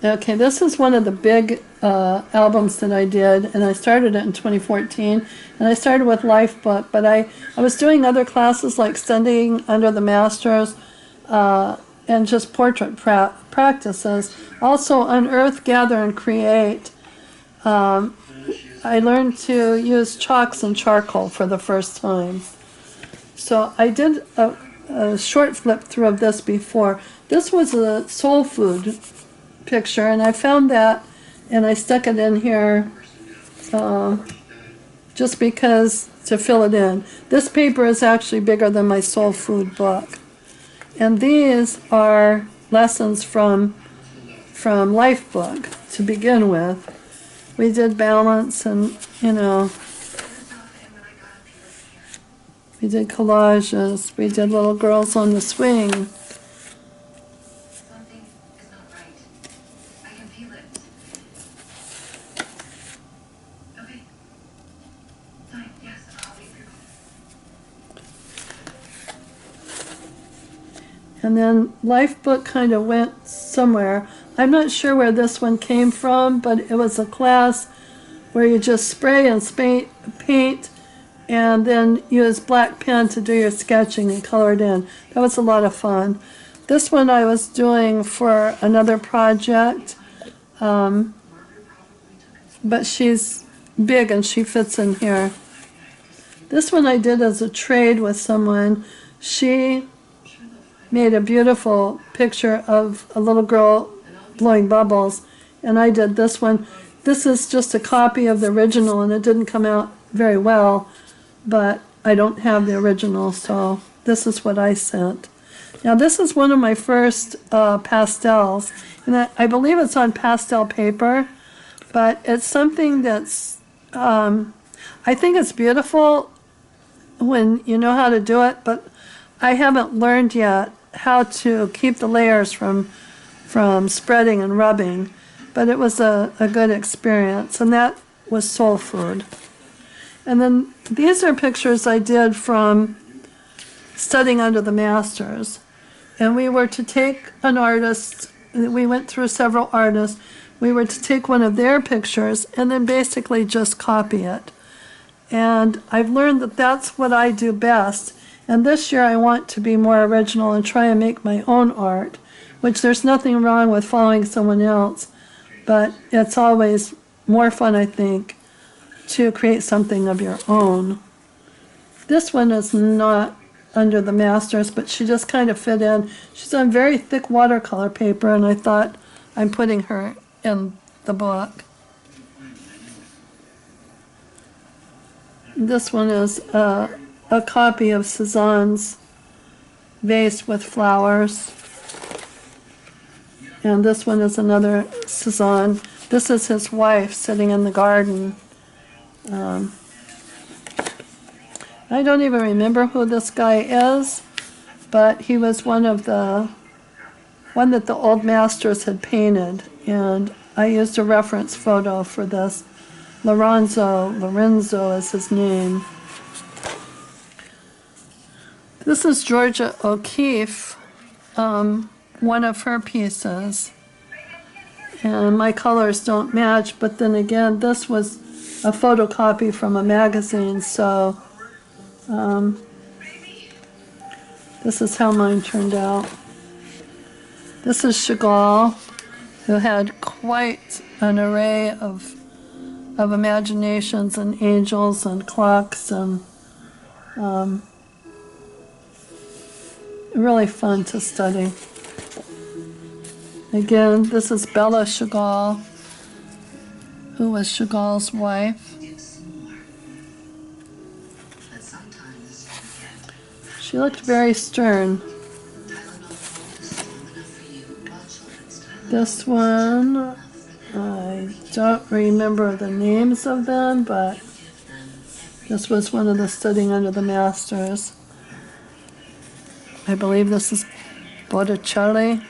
Okay, this is one of the big albums that I did, and I started it in 2014. And I started with Life Book, but I was doing other classes like studying under the masters and just portrait practices. Also, Unearth, Gather, and Create. I learned to use chalks and charcoal for the first time. So I did a short flip through of this before. This was a soul food picture, and I found that, and I stuck it in here just because to fill it in. This paper is actually bigger than my soul food book, and these are lessons from Life Book to begin with. We did balance, and we did collages. We did little girls on the swing. Something is not right. I can feel it. Okay. Fine. Yes, I'll leave you. And then Life Book kind of went somewhere. I'm not sure where this one came from, but it was a class where you just spray and paint and then use black pen to do your sketching and color it in. That was a lot of fun. This one I was doing for another project, but she's big and she fits in here. This one I did as a trade with someone. She made a beautiful picture of a little girl blowing bubbles, and I did this one. This is just a copy of the original, and it didn't come out very well, but I don't have the original, so this is what I sent. Now this is one of my first pastels, and I believe it's on pastel paper, but it's something that's, I think it's beautiful when you know how to do it, but I haven't learned yet how to keep the layers from spreading and rubbing, but it was a good experience, and that was soul food. And then these are pictures I did from studying under the masters, and we were to take an artist, we went through several artists, we were to take one of their pictures and then basically just copy it. And I've learned that that's what I do best, and this year I want to be more original and try and make my own art, which there's nothing wrong with following someone else, but it's always more fun, I think, to create something of your own. This one is not under the masters, but she just kind of fit in. She's on very thick watercolor paper, and I thought I'm putting her in the book. This one is a copy of Cézanne's vase with flowers. And this one is another Cézanne. This is his wife sitting in the garden. I don't even remember who this guy is, but he was one that the old masters had painted, and I used a reference photo for this. Lorenzo is his name. This is Georgia O'Keeffe, one of her pieces, and my colors don't match, but then again this was a photocopy from a magazine, so this is how mine turned out. This is Chagall, who had quite an array of imaginations and angels and clocks, and really fun to study. Again, this is Bella Chagall, who was Chagall's wife. She looked very stern. This one, I don't remember the names of them, but this was one of the studying under the masters. I believe this is Botticelli.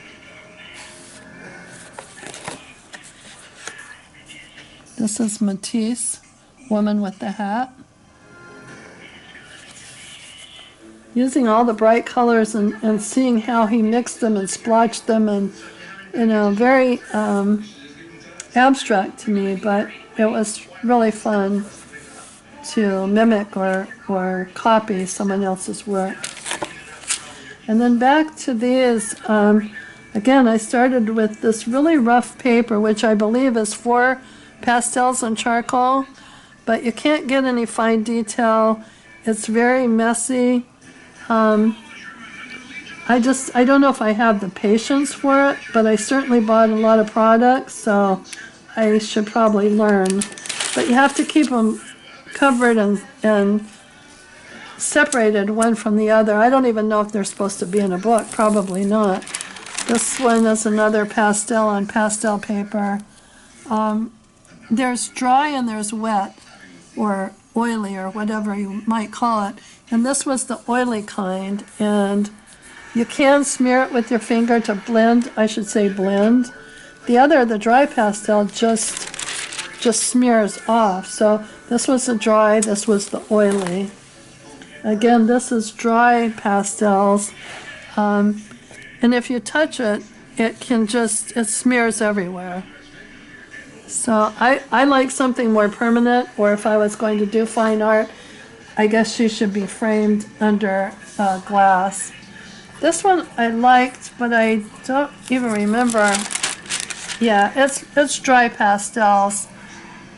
This is Matisse, Woman with the Hat. Using all the bright colors and seeing how he mixed them and splotched them, and very abstract to me, but it was really fun to mimic or copy someone else's work. And then back to these, again, I started with this really rough paper, which I believe is for pastels and charcoal, but you can't get any fine detail. It's very messy. I don't know if I have the patience for it, but I certainly bought a lot of products, so I should probably learn. But you have to keep them covered and separated one from the other. I don't even know if they're supposed to be in a book, probably not. This one is another pastel on pastel paper. There's dry and there's wet, or oily, or whatever you might call it. And this was the oily kind, and you can smear it with your finger to blend, I should say blend. The dry pastel, just smears off. So this was the dry, this was the oily. Again, this is dry pastels. And if you touch it, it smears everywhere. So I like something more permanent, or if I was going to do fine art, I guess she should be framed under glass. This one I liked, but I don't even remember. Yeah, it's dry pastels.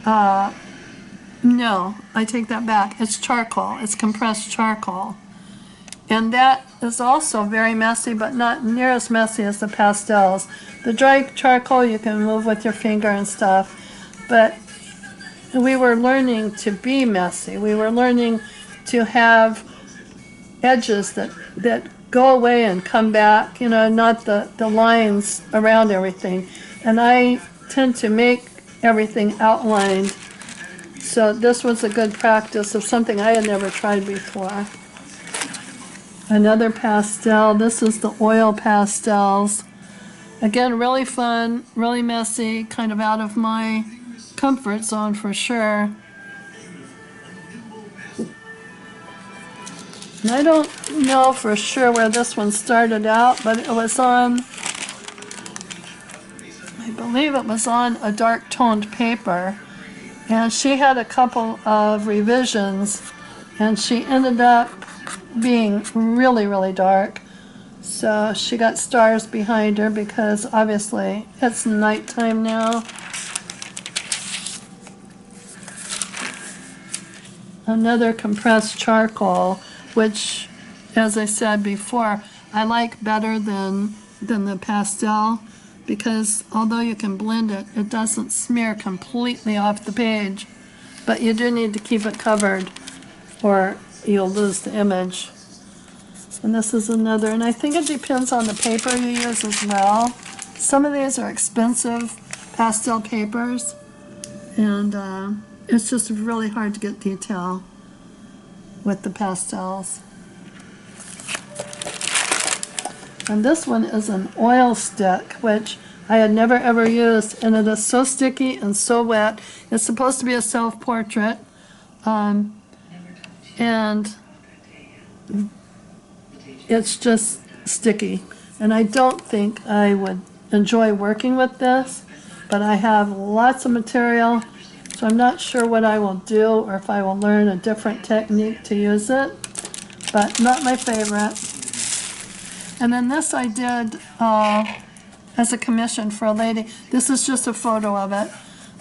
No, I take that back. It's charcoal. It's compressed charcoal. And that is also very messy, but not near as messy as the pastels. The dry charcoal you can move with your finger and stuff, but we were learning to be messy. We were learning to have edges that go away and come back, not the lines around everything. And I tend to make everything outlined. So this was a good practice of something I had never tried before. Another pastel. This is the oil pastels. Again, really fun, really messy, kind of out of my comfort zone for sure. And I don't know for sure where this one started out, but it was on, I believe it was on a dark toned paper. And she had a couple of revisions, and she ended up being really, really dark. So she got stars behind her because obviously it's nighttime now. Another compressed charcoal, which, as I said before, I like better than the pastel, because although you can blend it, it doesn't smear completely off the page. But you do need to keep it covered or you'll lose the image. And this is another, and I think it depends on the paper you use as well. Some of these are expensive pastel papers, and it's just really hard to get detail with the pastels. And this one is an oil stick, which I had never ever used, and it is so sticky and so wet. It's supposed to be a self-portrait, and it's just sticky. And I don't think I would enjoy working with this, but I have lots of material, so I'm not sure what I will do or if I will learn a different technique to use it, but not my favorite. And then this I did as a commission for a lady. This is just a photo of it,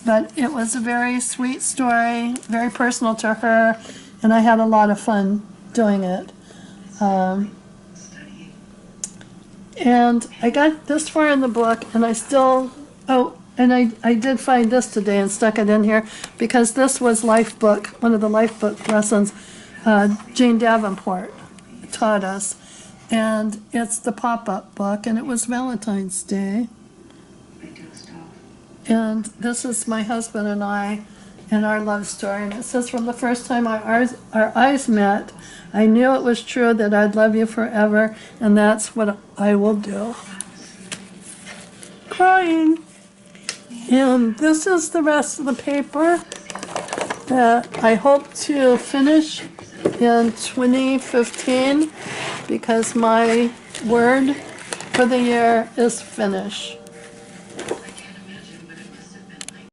but it was a very sweet story, very personal to her, and I had a lot of fun doing it. And I got this far in the book, and I still, and I did find this today and stuck it in here, because this was Life Book, one of the Life Book lessons Jane Davenport taught us. And it's the pop-up book, and it was Valentine's Day. And this is my husband and I and our love story. And it says, from the first time our eyes met, I knew it was true that I'd love you forever, and that's what I will do. Crying. And this is the rest of the paper that I hope to finish in 2015, because my word for the year is finish.